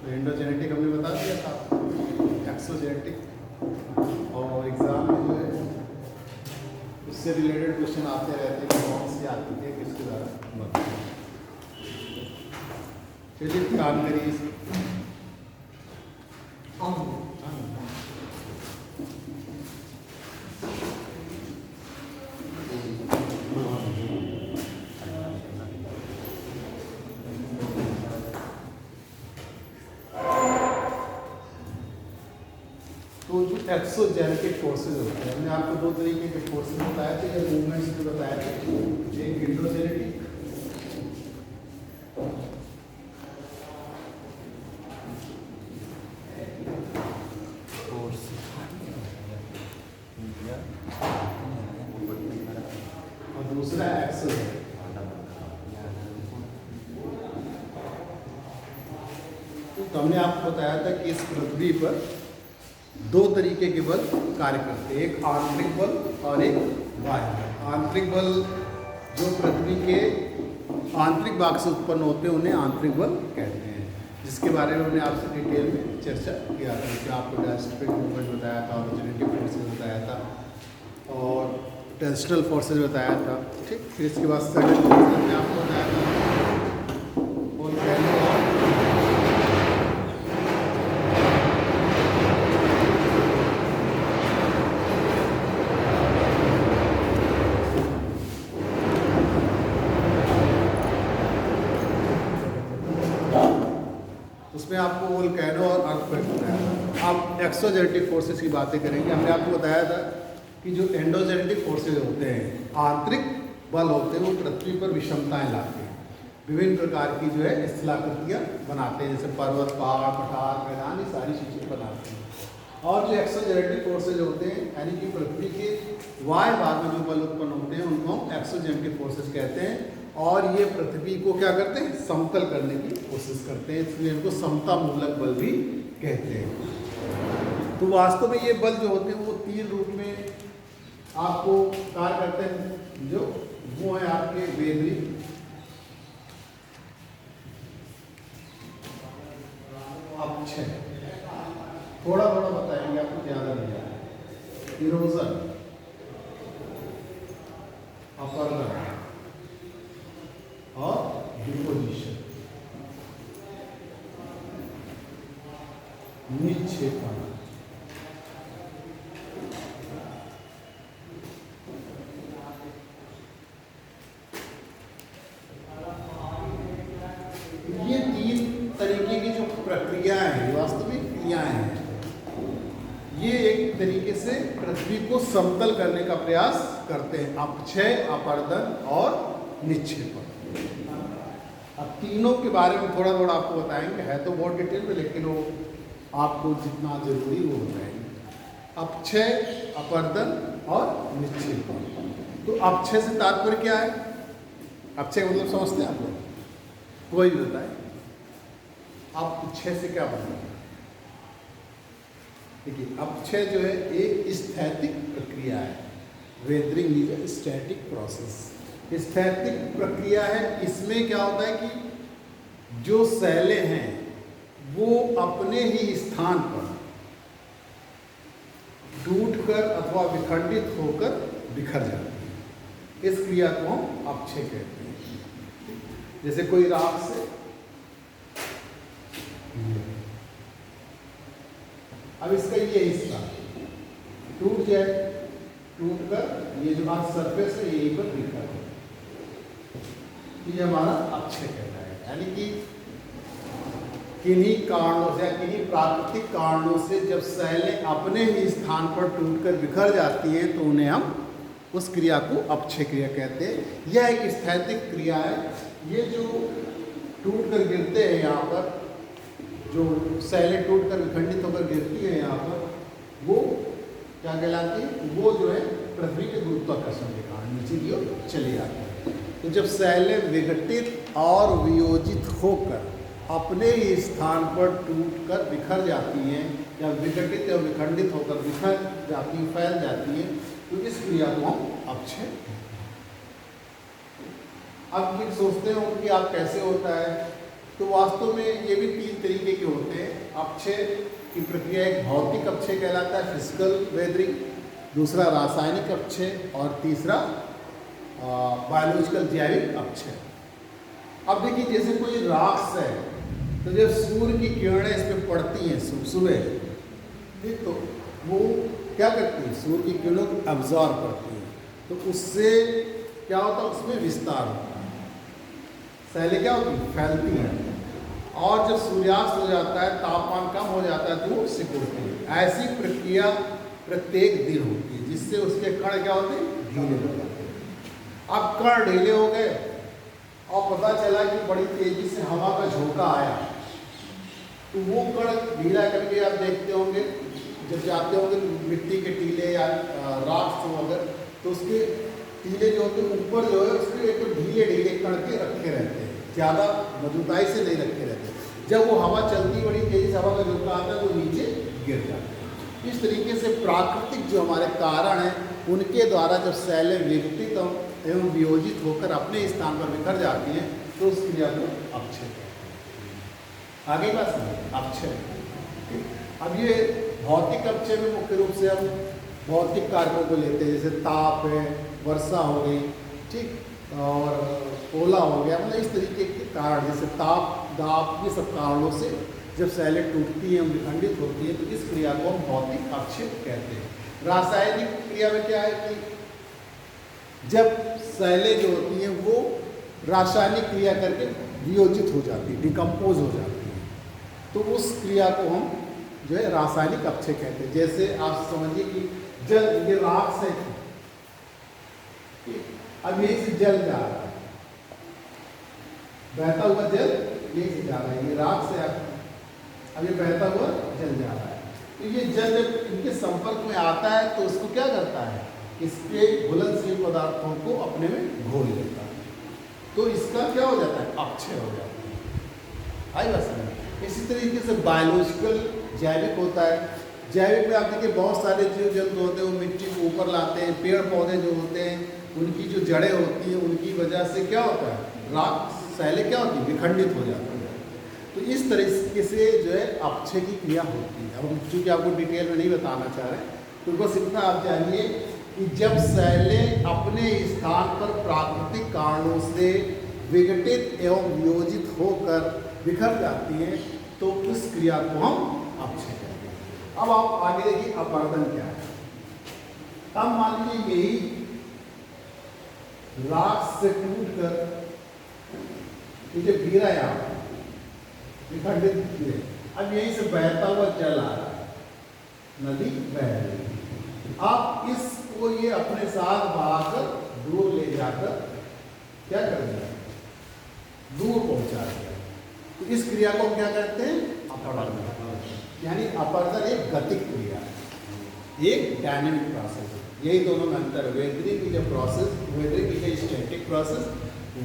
Endogenetic हमने बता दिया था, एक्सोजेनेटिक, और एग्ज़ाम में जो है उससे रिलेटेड क्वेश्चन आते रहते हैं कि कौन सी आती है किसके द्वारा बनती है। चलिए काम करिए इस तो जो एक्सोजेनेटिक फोर्सेज होते हैं, हमने आपको दो तरीके के फोर्सेज बताए थे या मूवमेंट्स भी बताए थे, एक इंट्रोजेनेटिक फोर्स और दूसरा एक्सोजेनेटिक। तो हमने आपको बताया था कि इस पृथ्वी पर दो तरीके के बल कार्य करते हैं, एक आंतरिक बल और एक बाह्य। आंतरिक बल जो पृथ्वी के आंतरिक भाग से उत्पन्न होते हैं उन्हें आंतरिक बल कहते हैं, जिसके बारे में हमने आपसे डिटेल में चर्चा किया था। कि आपको डायस्ट्रिक मूवमेंट बताया था, ऑरिजिनेटिव फोर्सेज बताया था और टेंशनल फोर्सेज बताया था। ठीक, फिर इसके बाद सडन फोर्सेज हमने आपको बताया था और उसमें आपको वोल्केनो और अर्थक्वेक बताया। अब एक्सोजेनेटिक फोर्सेस की बातें करेंगे। हमने आपको बताया था कि जो एंडोजेनेटिक फोर्सेस होते हैं, आंतरिक बल होते हैं, वो पृथ्वी पर विषमताएं लाते हैं, विभिन्न प्रकार की जो है स्थलाकृतियाँ बनाते हैं, जैसे पर्वत, पहाड़, पठार, मैदान, ये सारी चीज़ें बनाते हैं। और जो एक्सोजेनेटिक फोर्सेज होते हैं, यानी कि पृथ्वी के वायु भाग में जो बल उत्पन्न होते हैं, उनको हम एक्सोजेनेटिक फोर्सेज कहते हैं। और ये पृथ्वी को क्या करते हैं, समतल करने की कोशिश करते हैं, इसलिए इनको समता मूलक बल भी कहते हैं। तो वास्तव में ये बल जो होते हैं वो तीन रूप में आपको कार्य करते हैं, जो वो है आपके वेदरी, अपक्षय, थोड़ा थोड़ा बताएंगे आपको, ज़्यादा नहीं आएगा, इरोजन, अपरदन और डिपोजिशन, निक्षेपण। ये तीन तरीके की जो प्रक्रियाएं हैं, वास्तविक क्रियाएं हैं, ये एक तरीके से पृथ्वी को समतल करने का प्रयास करते हैं, अपक्षय, अपरदन और निक्षेपण। अब तीनों के बारे में थोड़ा थोड़ा आपको बताएंगे, है तो बहुत डिटेल में, लेकिन वो आपको जितना जरूरी वो बताएंगे। अपक्षय, अपरदन और निक्षेपण। तो अपक्षय से तात्पर्य क्या है? अपक्षय मतलब समझते हैं आप लोग? कोई भी बताए अपक्षय से क्या मतलब है? देखिए, अपक्षय जो है एक स्थैतिक प्रक्रिया है। Weathering is a static process, स्थैतिक प्रक्रिया है। इसमें क्या होता है कि जो शैलें हैं वो अपने ही स्थान पर टूटकर अथवा विखंडित होकर बिखर जाती है। इस क्रिया को हम अपक्षय कहते हैं। जैसे कोई राख से, अब इसका ये हिस्सा टूट जाए, टूटकर ये जो बात सरफेस है यहीं पर बिखर जाए, ये हमारा अपक्षय कहता है। यानी कि किन्हीं कारणों से या किन्हीं प्राकृतिक कारणों से जब शैलें अपने ही स्थान पर टूटकर बिखर जाती हैं तो उन्हें हम उस क्रिया को अपक्षय क्रिया कहते हैं। यह एक स्थैतिक क्रिया है। ये जो टूटकर गिरते हैं यहाँ पर, जो शैलें टूटकर विखंडित होकर गिरती है यहाँ पर, वो क्या कहलाती है? वो जो है पृथ्वी के गुरुत्वाकर्षण के कारण नीचे की ओर चली जाती है। तो जब शैलें विघटित और वियोजित होकर अपने ही स्थान पर टूटकर बिखर जाती हैं या विघटित या विखंडित होकर बिखर जाती हैं, फैल जाती हैं, तो इस क्रिया को हम अपक्षय। अब फिर सोचते हो कि आप कैसे होता है, तो वास्तव में ये भी तीन तरीके के होते हैं। अपक्षय की प्रक्रिया एक भौतिक अपक्षय कहलाता है, फिजिकल वेदरिंग, दूसरा रासायनिक अपक्षय और तीसरा बायोलॉजिकल जैविक अपक्षय। अब देखिए जैसे कोई राक्स है तो जब सूर्य की किरणें इस पर पड़ती हैं सुबह, ठीक, तो वो क्या करती है, सूर्य की किरणों को एब्जॉर्ब करती है, तो उससे क्या होता है, उसमें विस्तार होता है, शैलें क्या होती है, फैलती हैं, और जब सूर्यास्त हो जाता है तापमान कम हो जाता है तो वो सिकुड़ती है। ऐसी प्रक्रिया प्रत्येक दिन होती है जिससे उसके कण क्या होते हैं, ढीले हो जाते हैं। अब कण ढीले हो गए और पता चला कि बड़ी तेजी से हवा का झोंका आया, तो वो कण ढीला करके आप देखते होंगे जब जाते होंगे मिट्टी के टीले या राख हो अगर, तो उसके टीले जो होते हैं ऊपर जो है उसके एक तो ढीले ढीले कण के रखे रहते हैं, ज़्यादा मजबूताई से नहीं रखे रहते। जब वो हवा चलती बड़ी तेजी से हवा का झोंका आता है वो नीचे गिर जाते हैं। इस तरीके से प्राकृतिक जो हमारे कारण हैं उनके द्वारा जब शैलें विघटित एवं वियोजित होकर अपने स्थान पर बिखर जाती हैं तो उस क्रिया को अपक्षय कहते हैं। आगे बात समझ, अपक्षय। अब ये भौतिक अपक्षय में मुख्य रूप से हम भौतिक कारकों को लेते हैं, जैसे ताप है, वर्षा हो गई, ठीक, और ओला हो गया, मतलब इस तरीके के कारण, जैसे ताप, दाब, ये सब कारणों से जब शैलें टूटती हैं, विखंडित होती है, तो इस क्रिया को हम भौतिक अपक्षय कहते हैं। रासायनिक क्रिया में क्या है कि जब शैलें जो होती हैं वो रासायनिक क्रिया करके वियोजित हो जाती है, डिकम्पोज हो जाती है, तो उस क्रिया को हम जो है रासायनिक अपक्षय कहते हैं। जैसे आप समझिए कि जल, ये राख से, अब यही से जल जा रहा है, बहता हुआ जल यही से जा रहा है, ये राख से अब ये बहता हुआ जल जा रहा है, तो ये जल जब इनके संपर्क में आता है तो इसको क्या करता है, इसके घुलनशील पदार्थों को अपने में घोल लेता है, तो इसका क्या हो जाता है, अपक्षय हो जाता है। आई बात समझ। इसी तरीके से बायोलॉजिकल जैविक होता है। जैविक में आप देखिए बहुत सारे जीव जंतु होते हैं वो मिट्टी को ऊपर लाते हैं, पेड़ पौधे जो होते हैं उनकी जो जड़ें होती हैं उनकी वजह से क्या होता है, राख शैलें क्या होती है, विखंडित हो जाती है। तो इस तरीके से जो है अपक्षय की क्रिया होती है। अब चूँकि आपको डिटेल में नहीं बताना चाह रहे, तो बस इतना आप जानिए कि जब शैलें अपने स्थान पर प्राकृतिक कारणों से विघटित एवं वियोजित होकर बिखर जाती हैं तो उस क्रिया को हम अपक्षय कहते हैं। अब आप आगे देखिए अपवर्तन क्या है। अब मान लीजिए यही राख से टूटकर जो गिरा यहाँ विखंडित गिरे, अब यहीं से बहता हुआ जल आ रहा है, नदी बह रही है, आप इसको ये अपने साथ बहाकर दूर ले जाकर क्या कर दिया, दूर पहुंचा दिया, तो इस क्रिया को हम क्या कहते हैं, अपवर्तन। यानी अपवर्तन एक गतिक क्रिया है, एक डायनेमिक प्रोसेस है। यही दोनों में अंतर है। Weathering is a process, weathering is a static process,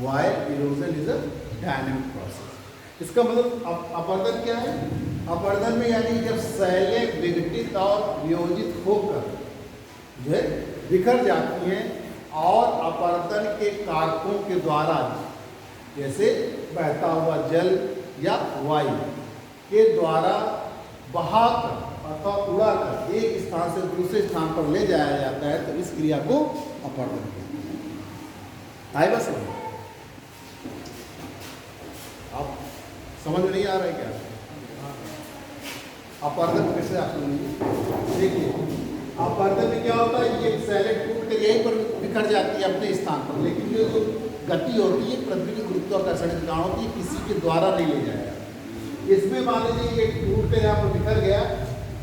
while erosion is a dynamic process. इसका मतलब अपवर्तन क्या है, अपवर्तन में यानी जब शैलें विघटित और वियोजित होकर जो है बिखर जाती हैं और अपवर्तन के कारकों के द्वारा जैसे बहता हुआ जल या वायु के द्वारा बहाकर अथवा उड़ाकर एक स्थान से दूसरे स्थान पर ले जाया जाता है, तो इस क्रिया को अपवर्तन कहते हैं। आए बस आप समझ में नहीं आ रहा है क्या, अपवर्तन कैसे आप समझिए। देखिए अपवर्तन में क्या होता है, ये शैलें टूट कर यहीं पर बिखर जाती है अपने स्थान पर, लेकिन जो गति होती है पृथ्वी की गुरुत्वाकर्षण के कारण होती है, किसी के द्वारा नहीं ले जाया जाता। इसमें मान लीजिए ये टूट कर यहाँ पर बिखर गया,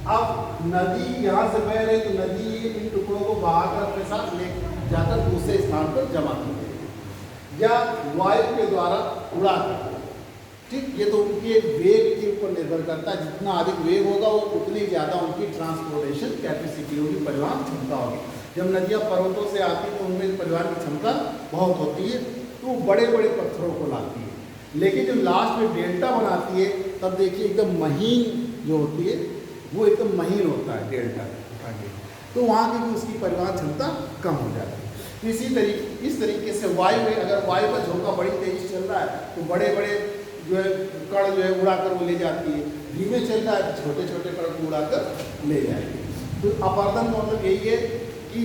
अब नदी यहाँ से बह रही तो नदी इन टुकड़ों को बहाकर अपने साथ ले जाकर दूसरे स्थान पर जमा कर देगी या वायु के द्वारा उड़ा कर, ठीक। ये तो उनके वेग के ऊपर निर्भर करता है, जितना अधिक वेग होगा वो उतनी ज़्यादा उनकी ट्रांसपोर्टेशन कैपेसिटी होगी, परिवहन क्षमता होगी। जब नदियाँ पर्वतों से आती हैं तो उनमें परिवहन की क्षमता बहुत होती है, तो वो बड़े बड़े पत्थरों को लाती है। लेकिन जब लास्ट में डेल्टा बनाती है तब देखिए एकदम महीन जो होती है वो एकदम महीन होता है डेल्टा आगे, तो वहाँ की भी उसकी परिवहन क्षमता कम हो जाती है। इस तरीके से वायु में अगर वायु का झोंका बड़ी तेजी से चल रहा है तो बड़े बड़े जो है कण जो है उड़ाकर वो ले जाती है, धीमे चल रहा है छोटे छोटे कण को उड़ाकर ले जाएगी। तो अपरदन का मतलब यही है कि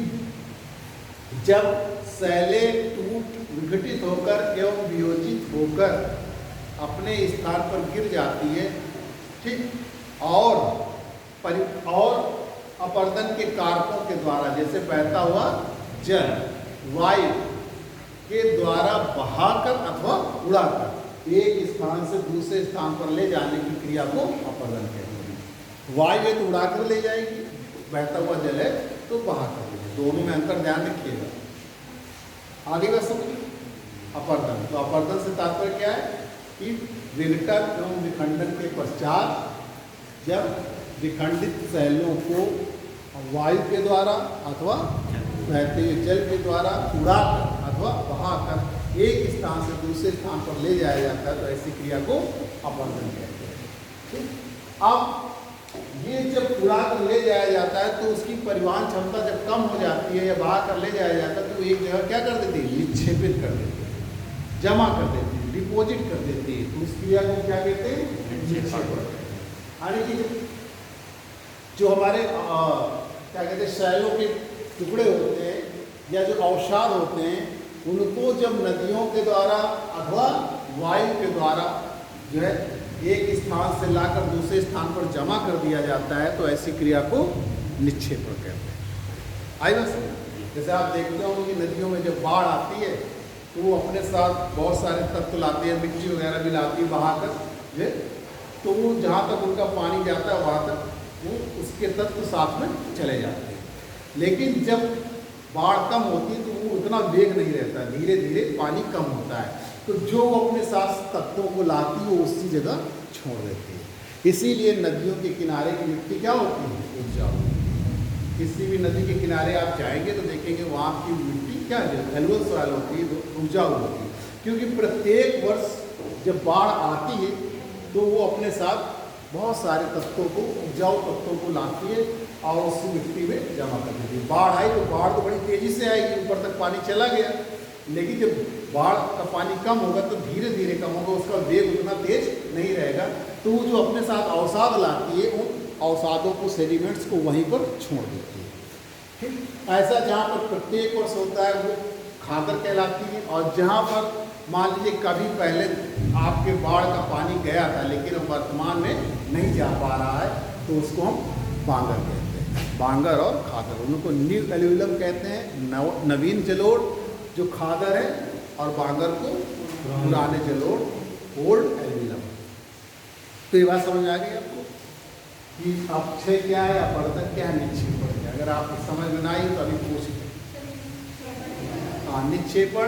जब शैलें टूट विघटित होकर एवं वियोजित होकर अपने स्थान पर गिर जाती है, ठीक, और अपरदन के कारकों के द्वारा, जैसे बहता हुआ जल वायु के द्वारा बहाकर अथवा उड़ाकर एक स्थान से दूसरे स्थान पर ले जाने की क्रिया को अपरदन कहते हैं। वायु है तो उड़ाकर ले जाएगी, बहता हुआ जल है तो बहाकर ले जाएगी, दोनों में अंतर ध्यान रखिएगा। आगे का समझिए अपरदन। तो अपरदन से तात्पर्य क्या है कि विघटन एवं विखंडन के पश्चात जब विखंडित शैलों को वायु के द्वारा अथवा बहते हुए जल के द्वारा उड़ाकर अथवा बहाकर एक स्थान से दूसरे स्थान पर ले जाया जाता है तो ऐसी क्रिया को अपरदन कहते हैं। अब ये जब उड़ाकर ले जाया जाता है तो उसकी परिवहन क्षमता जब कम हो जाती है या बहाकर ले जाया जाता है तो एक जगह क्या कर देती है, निक्षेपित कर देती है, जमा कर देती है, डिपॉजिट कर देती है। तो उस क्रिया को क्या कहते हैं, निक्षेपण। जो हमारे क्या कहते हैं शैलों के टुकड़े होते हैं या जो अवसाद होते हैं उनको जब नदियों के द्वारा अथवा वायु के द्वारा जो है एक स्थान से लाकर दूसरे स्थान पर जमा कर दिया जाता है तो ऐसी क्रिया को निक्षेपण कहते हैं। आई बस जैसे आप देखते हो कि नदियों में जब बाढ़ आती है तो वो अपने साथ बहुत सारे तत्व लाती है, मिट्टी वगैरह भी लाती है बहाकर, तो वो जहाँ तक उनका पानी जाता है वहाँ तक वो उसके तत्व साथ में चले जाते हैं। लेकिन जब बाढ़ कम होती है तो वो उतना वेग नहीं रहता, धीरे धीरे पानी कम होता है, तो जो वो अपने साथ तत्वों को लाती है वो उसी जगह छोड़ देती है। इसीलिए नदियों के किनारे की मिट्टी क्या होती है, उपजाऊ। किसी भी नदी के किनारे आप जाएंगे तो देखेंगे वहाँ की मिट्टी क्या है, एलुअल सॉइल होती है, उपजाऊ होती है, क्योंकि प्रत्येक वर्ष जब बाढ़ आती है तो वो अपने साथ बहुत सारे तत्वों को, उपजाऊ तत्वों को लाती है और उस मिट्टी में जमा कर देती है। बाढ़ आई तो बाढ़ तो बड़ी तेज़ी से आएगी, ऊपर तक पानी चला गया, लेकिन जब बाढ़ का पानी कम होगा तो धीरे धीरे कम होगा, उसका वेग उतना तेज नहीं रहेगा, तो वो जो अपने साथ अवसाद लाती है उन अवसादों को, सेडिमेंट्स को वहीं पर छोड़ देती है। ठीक ऐसा जहाँ पर प्रत्येक वर्ष होता है वो खादर कहलाती है, और जहाँ पर मान लीजिए कभी पहले आपके बाढ़ का पानी गया था लेकिन अब वर्तमान में नहीं जा पा रहा है तो उसको हम बांगर कहते हैं। बांगर और खादर उनको न्यू एल्यूविलम कहते हैं, नवीन जलोढ़ जो खादर है, और बांगर को पुराने जलोढ़ ओल्ड एल्यूविलम। तो ये बात समझ आ गई आपको कि अपक्षय क्या है, अपरदन क्या है, निक्षेपण क्या है। अगर आप समझ में ना आई तो अभी पूछ लें। निक्षेपण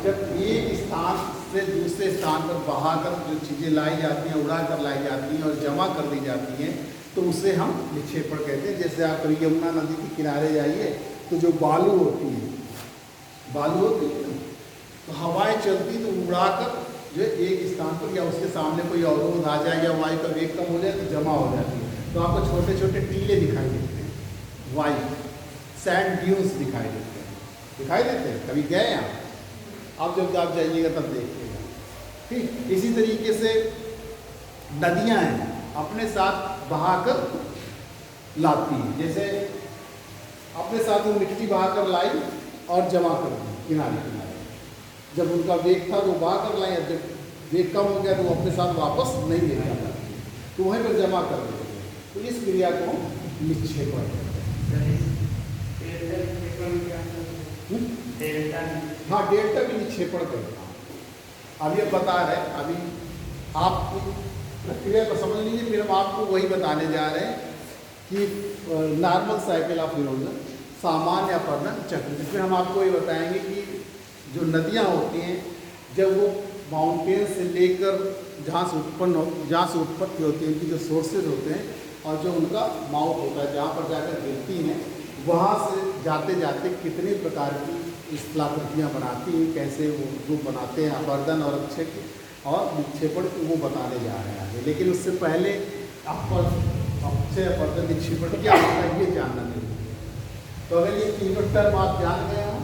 जब एक स्थान से दूसरे स्थान पर बहाकर जो चीज़ें लाई जाती हैं, उड़ा कर लाई जाती हैं और जमा कर दी जाती हैं तो उसे हम निक्षेपण कहते हैं। जैसे आप कभी यमुना नदी के किनारे जाइए तो जो बालू होती है तो हवाएं चलती तो उड़ाकर जो एक स्थान पर या उसके सामने कोई अवरोध आ जाए या वायु का वेग कम हो जाए तो जमा हो जाती है, तो आपको छोटे छोटे टीले दिखाई देते हैं, वायु सैंड ड्यून्स दिखाई देते हैं। कभी गए यहाँ? अब जब आप जाइएगा तब देखिएगा। ठीक इसी तरीके से नदियाँ हैं अपने साथ बहाकर लाती हैं, जैसे अपने साथ वो मिट्टी बहाकर लाई और जमा कर दी किनारे किनारे, जब उनका वेग था तो बहाकर लाई, जब वेग कम हो गया तो वो अपने साथ वापस नहीं ले जाता तो वहीं पर जमा कर देते हैं। तो इस क्रिया को निक्षेपण कहते हैं। हाँ, डेल्टा भी निक्षेपण करता हूँ। अभी अब बता रहे, अभी आप प्रक्रिया को समझ लीजिए, फिर हम आपको वही बताने जा रहे हैं कि नॉर्मल साइकिल ऑफ इरोजन, सामान्य अपरदन चक्र, जिसमें हम आपको ये बताएंगे कि जो नदियाँ होती हैं जब वो माउंटेन से लेकर जहाँ से उत्पत्ति होती है, उनकी जो सोर्सेज होते हैं और जो उनका माउथ होता है जहाँ पर जाकर गिरती हैं, वहाँ से जाते जाते कितने प्रकार की स्थलाकृतियाँ बनाती हैं, कैसे वो रूप बनाते हैं अपरदन और और निक्षेपण वो बताने जा रहे हैं आगे। लेकिन उससे पहले अपक्षय, अपरदन, निक्षेपण क्या होता है ये जानना जरूरी है। तो अगर ये तीनों टर्म आप जान गए हो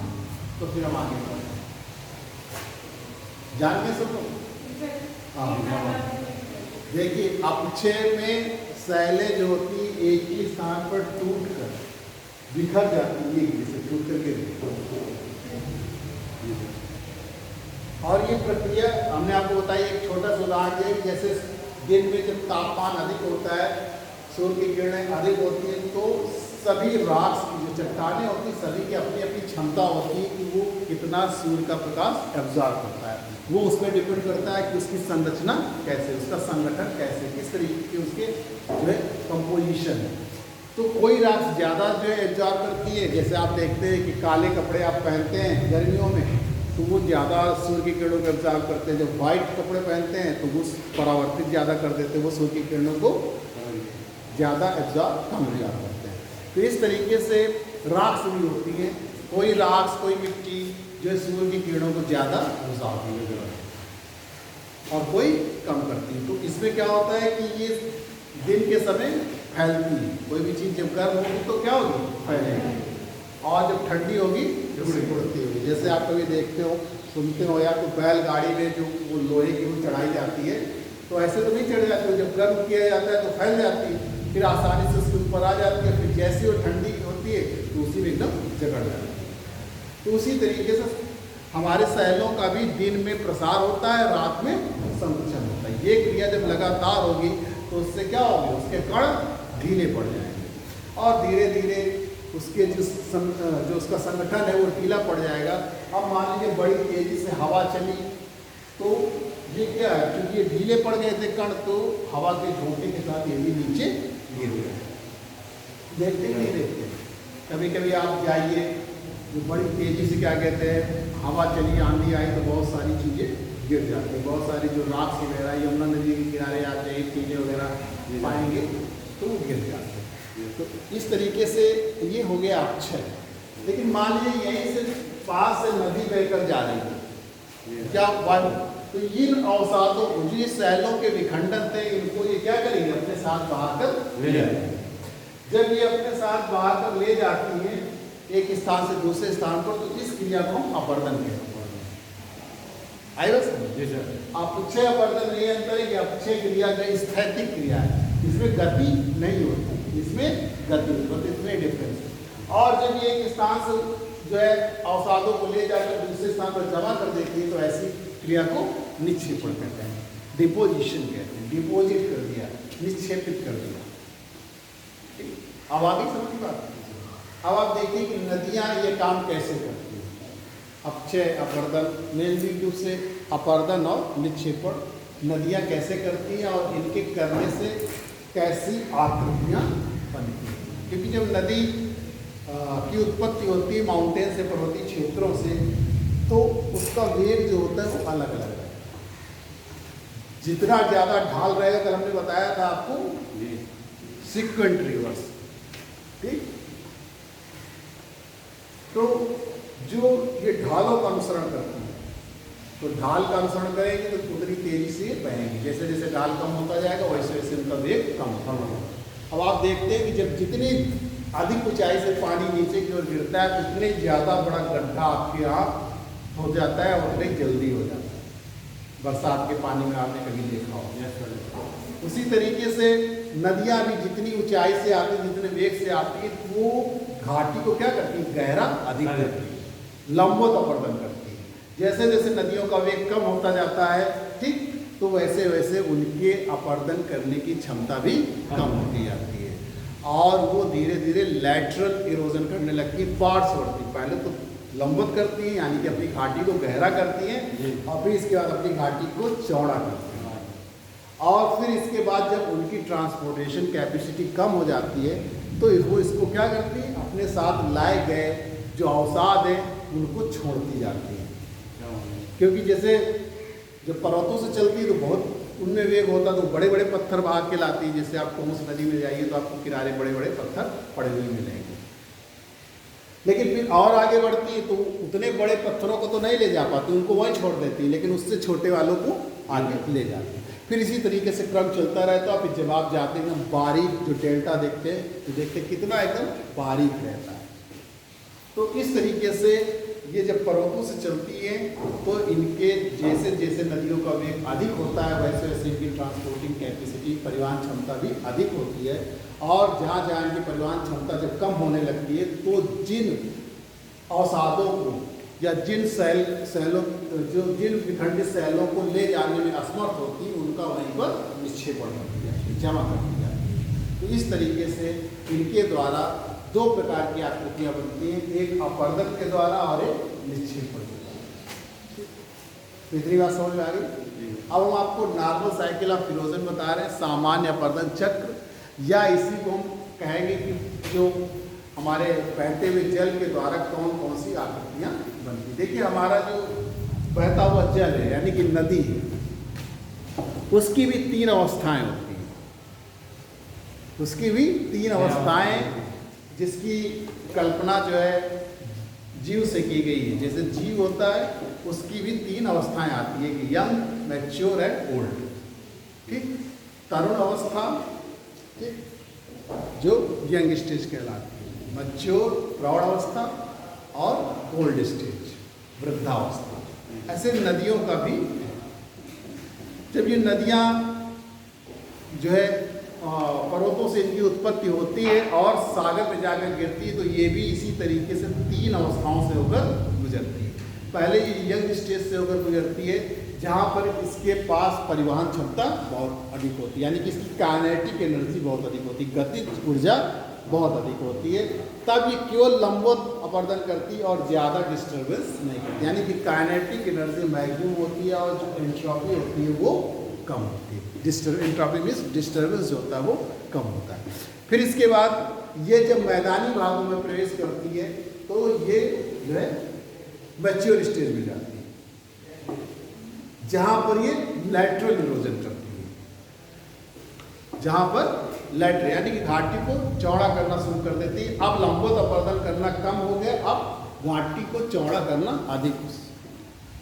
तो फिर हम आगे बढ़ते हैं। जान गए सब लोग? देखिए अपक्षय में सैलें जो होती है एक ही स्थान पर टूट कर बिखर जाती है, एक जैसे टूट करके। और ये प्रक्रिया हमने आपको बताई, एक छोटा सा उदाहरण है कि जैसे दिन में जब तापमान अधिक होता है, सूर्य की किरणें अधिक होती हैं, तो सभी रॉक्स की जो चट्टानें होती हैं सभी की अपनी अपनी क्षमता होती है कि वो कितना सूर्य का प्रकाश एब्जॉर्ब करता है। वो उस पर डिपेंड करता है कि उसकी संरचना कैसे, उसका संगठन कैसे, किस तरीके की उसके जो है कंपोजिशन है। तो कोई रॉक्स ज़्यादा जो है एब्जॉर्ब करती है, जैसे आप देखते हैं कि काले कपड़े आप पहनते हैं गर्मियों में तो वो ज़्यादा सूर्य की किरणों को एब्जॉर्ब करते हैं। जब वाइट कपड़े पहनते हैं तो वो परावर्तित ज़्यादा कर देते हैं, वो सूर्य की किरणों को ज़्यादा एब्जॉर्ब कम एब्जॉर्ब करते हैं। तो इस तरीके से रॉक्स भी होती हैं, कोई रॉक्स कोई मिट्टी जो है सूर्य की किरणों को ज़्यादा एब्जॉर्ब करती है और कोई कम करती है। तो इसमें क्या होता है कि ये दिन के समय फैलती है, कोई भी चीज़ जब गर्म होगी तो क्या होगी, फैलेगी, और जब ठंडी होगी सिकुड़ती होगी। जैसे आप कभी देखते हो सुनते हो या तो बैलगाड़ी में जो वो लोहे की वो चढ़ाई जाती है तो ऐसे तो नहीं चढ़ जाती है, जब गर्म किया जाता है तो फैल जाती है, फिर आसानी से उसके ऊपर आ जाती है, फिर जैसे वो ठंडी होती है तो उसी में एकदम जकड़ जाती है। तो उसी तरीके से हमारे सैलों का भी दिन में प्रसार होता है, रात में संकुचन होता है। ये क्रिया जब लगातार होगी तो उससे क्या होगी, उसके कण ढीले पड़ जाएंगे और धीरे धीरे उसके जो उसका संगठन है वो ढीला पड़ जाएगा। अब मान लीजिए बड़ी तेजी से हवा चली तो ये क्या है, क्योंकि ये ढीले पड़ गए थे कण तो हवा के झोंके के साथ ये भी नीचे गिर गए। देखते नहीं देखते, कभी कभी आप जाइए जो बड़ी तेजी से क्या कहते हैं हवा चली, आंधी आई तो बहुत सारी चीज़ें गिर जाती हैं, बहुत सारी जो रॉक्स वगैरह यमुना नदी के किनारे आते हैं चीज़ें वगैरह पाएंगे तो वो गिर जाते हैं। तो इस तरीके से ये हो गया अक्षय। लेकिन मान लीजिए यहीं से पास से नदी बहकर जा रही है क्या वन, तो इन अवसादों को जो ये सैलों के विखंडन थे इनको ये क्या करेंगे, अपने साथ बहाकर ले जाएंगे। जब ये अपने साथ बहाकर ले जाती है एक स्थान से दूसरे स्थान पर, तो इस क्रिया को हम अपरदन कहते हैं। आई बस अपक्षय अपरदन ये अंतर है कि अपक्षय क्रिया जो स्थैतिक क्रिया है, इसमें गति नहीं होती, इसमें गति होती, इसमें डिफरेंस है। और जब ये एक स्थान से जो है अवसादों को ले जाकर दूसरे स्थान पर जमा कर देती है तो ऐसी क्रिया को निक्षेपण कहते हैं, डिपोजिशन कहते हैं। डिपोजिट कर दिया, निक्षेपित कर दिया। अब आगे समझ बात। अब आप देखिए कि नदियाँ ये काम कैसे करती हैं, अपक्षय अपरदन, मेनली रूप से अपरदन और निक्षेपण नदियाँ कैसे करती हैं और इनके करने से कैसी आकृतियाँ बनती हैं। क्योंकि जब नदी की उत्पत्ति होती है माउंटेन से, पर्वतीय क्षेत्रों से, तो उसका वेग जो होता है वो अलग अलग है। जितना ज़्यादा ढाल रहेगा, कल हमने बताया था आपको सिक्वेंट रिवर्स, ठीक। तो जो ये ढालों का अनुसरण करती है, तो ढाल का अनुसरण करेंगे तो उतनी तेजी से बहेंगे, जैसे जैसे ढाल कम होता जाएगा वैसे वैसे उनका वेग कम होगा। अब आप देखते हैं कि जब जितनी अधिक ऊंचाई से पानी नीचे की ओर गिरता है उतने ज़्यादा बड़ा गड्ढा आपके यहाँ हो जाता है, उतने जल्दी हो जाता है। बरसात के पानी में आपने कभी देखा हो। उसी तरीके से नदियाँ भी जितनी ऊंचाई से आती है, जितने वेग से आती है, वो घाटी को क्या करती है, गहरा अधिक करती है, लंबवत अपरदन करती है। जैसे जैसे नदियों का वेग कम होता जाता है, ठीक, तो वैसे वैसे उनके अपरदन करने की क्षमता भी कम होती जाती है और वो धीरे धीरे लैटरल इरोजन करने लगती है, पार्ट्स बढ़ती। पहले तो लंबवत करती हैं, यानी कि अपनी घाटी को गहरा करती हैं और फिर इसके बाद अपनी घाटी को चौड़ा करती हैं। और फिर इसके बाद जब उनकी ट्रांसपोर्टेशन कैपेसिटी कम हो जाती है तो वो इसको क्या करती है, अपने साथ लाए गए जो अवसाद हैं उनको छोड़ती जाती है। क्योंकि जैसे जब पर्वतों से चलती है तो बहुत उनमें वेग होता है, तो बड़े बड़े पत्थर भाग के लाती है। जैसे आप टोंस नदी में जाइए तो आपको किनारे बड़े बड़े पत्थर पड़े हुए मिलेंगे। लेकिन फिर और आगे बढ़ती है तो उतने बड़े पत्थरों को तो नहीं ले जा पाती, उनको वहीं छोड़ देती है, लेकिन उससे छोटे वालों को आगे ले जाती है। फिर इसी तरीके से क्रम चलता रहता है। फिर जब आप जाते हैं एकदम बारीक जो डेल्टा देखते हैं तो देखते कितना एकदम बारीक रहता है। तो इस तरीके से ये जब पर्वतों से चलती है तो इनके जैसे जैसे नदियों का वेग अधिक होता है वैसे वैसे इनकी ट्रांसपोर्टिंग कैपेसिटी, परिवहन क्षमता भी अधिक होती है। और जहाँ जहाँ इनकी परिवहन क्षमता जब कम होने लगती है तो जिन अवसादों को या जिन जिन विखंडित शैलों को ले जाने में असमर्थ होती है उनका वहीं पर निक्षेपण कर दिया जाता है, जमा कर दिया जाता है। तो इस तरीके से इनके द्वारा दो प्रकार की आकृतियां बनती हैं, एक अपर्दन के द्वारा और एक निक्षेपण के द्वारा। तो इतनी बात समझ में आ गई। अब हम आपको नॉर्मल साइकिल ऑफ इरोजन बता रहे हैं, सामान्य अपर्दन चक्र, या इसी को हम कहेंगे कि जो हमारे बहते हुए जल के द्वारा कौन कौन सी आकृतियां बनती। देखिए हमारा जो बहता हुआ जल है यानी कि नदी है, उसकी भी तीन अवस्थाएं होती हैं, उसकी भी तीन अवस्थाएं, जिसकी कल्पना जो है जीव से की गई है। जैसे जीव होता है उसकी भी तीन अवस्थाएं आती है कि यंग, मैच्योर एंड ओल्ड। ठीक, तरुण अवस्था, ठीक, जो यंग स्टेज कहलाती है, मैच्योर प्रौढ़ अवस्था और ओल्ड स्टेज वृद्धावस्था। ऐसे नदियों का भी, जब ये नदियाँ जो है पर्वतों से इनकी उत्पत्ति होती है और सागर में जाकर गिरती है, तो ये भी इसी तरीके से तीन अवस्थाओं से होकर गुजरती है। पहले ये यंग स्टेज से होकर गुजरती है जहाँ पर इसके पास परिवहन क्षमता बहुत अधिक होती है, यानी कि इसकी काइनेटिक एनर्जी बहुत अधिक होती है, गतिज ऊर्जा बहुत अधिक होती है। तब ये केवल लंबवत अपर्दन करती है और ज़्यादा डिस्टर्बेंस नहीं करती, यानी कि काइनेटिक एनर्जी मैक्सिमम होती है और जो एंट्रोपी होती है वो कम होती है। एंट्रोपी मीन्स डिस्टर्बेंस जो होता है वो कम होता है। फिर इसके बाद ये जब मैदानी भागों में प्रवेश करती है तो ये जो है मैच्योर स्टेज में जाती है, जहाँ पर ये लैटरल इरोजन करती है, जहाँ पर लैटरल यानी कि घाटी को चौड़ा करना शुरू कर देती है। अब लंबवत अपर्दन करना कम हो गया, अब घाटी को चौड़ा करना अधिक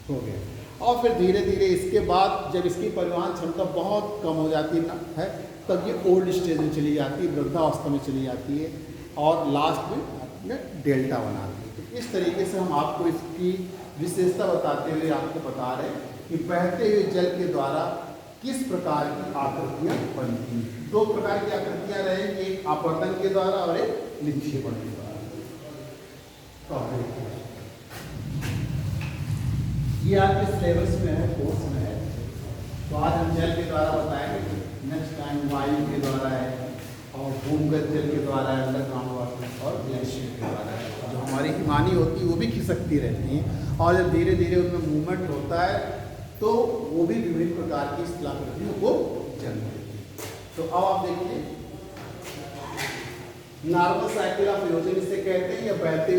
हो गया। और फिर धीरे धीरे इसके बाद जब इसकी परिवहन क्षमता बहुत कम हो जाती है तब ये ओल्ड स्टेज में चली जाती है, वृद्धावस्था में चली जाती है और लास्ट में डेल्टा बनाती है। तो इस तरीके से हम आपको इसकी विशेषता बताते हुए आपको बता रहे हैं कि बहते हुए जल के द्वारा किस प्रकार की आकृतियाँ बनती हैं। दो प्रकार की आकृतियाँ रहेंगी, एक अपर्दन के द्वारा और एक निक्षेपण के द्वारा। ये आपके सिलेबस में है, कोर्स में है। तो आज हम जल के द्वारा बताएंगे, नेक्स्ट टाइम वायु के द्वारा है और भूमिगत जल के द्वारा है, अंडरग्राउंड वाटर और ग्लेशियर के द्वारा है। जो हमारी हिमानी होती है वो भी खिसकती रहती हैं और जब धीरे धीरे उनमें मूवमेंट होता है तो वो भी विभिन्न प्रकार की स्थलाकृतियों को जन्म देती है। तो अब आप देखिए, नॉर्मल साइकिल ऑफ इरोजन इसे कहते हैं या बहते